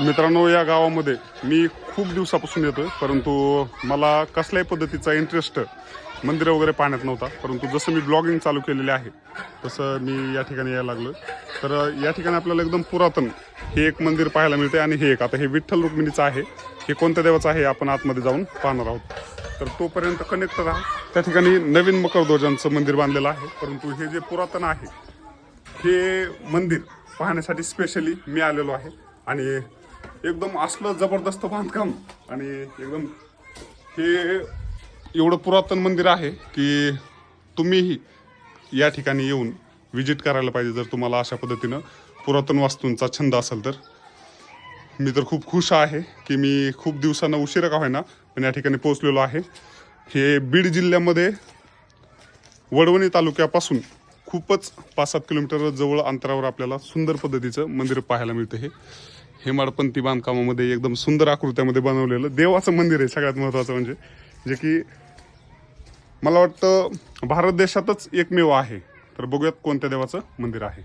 मित्रांनो, या गावामध्ये मी खूप दिवसापासून येतोय, परंतु मला कसल्याही पद्धतीचा इंटरेस्ट मंदिर वगैरे पाहण्यात नव्हता. परंतु जसं मी ब्लॉगिंग चालू केलेले आहे तसं मी या ठिकाणी यायला लागलो. तर या ठिकाणी आपल्याला एकदम पुरातन हे एक मंदिर पाहायला मिळते. आणि हे एक, आता हे विठ्ठल रुक्मिणीचं आहे. हे कोणत्या देवाचं आहे आपण आतमध्ये जाऊन पाहणार आहोत. तर तोपर्यंत कनेक्ट राहा. त्या ठिकाणी नवीन मकरध्वजांचं मंदिर बांधलेलं आहे. परंतु हे जे पुरातन आहे हे मंदिर पाहण्यासाठी स्पेशली मी आलेलो आहे. आणि एकदम असलं जबरदस्त बांधकाम आणि एकदम हे एवढं पुरातन मंदिर आहे की तुम्हीही या ठिकाणी येऊन व्हिजिट करायला पाहिजे. जर तुम्हाला अशा पद्धतीनं पुरातन वास्तूंचा छंद असेल तर. मी तर खूप खुश आहे की मी खूप दिवसांना उशिरा का होईना पण या ठिकाणी पोहोचलेलो आहे. हे बीड जिल्ह्यामध्ये वडवणी तालुक्यापासून खूपच 5-7 किलोमीटर जवळ अंतरावर आपल्याला सुंदर पद्धतीचं मंदिर पाहायला मिळतं. हे हेमाडपंथी बांधकामामध्ये एकदम सुंदर आकृत्यामध्ये बनवलेलं देवाचं मंदिर आहे. सगळ्यात महत्त्वाचं म्हणजे जे की मला वाटतं भारत देशातच एकमेव आहे. तर बघूयात कोणत्या देवाचं मंदिर आहे.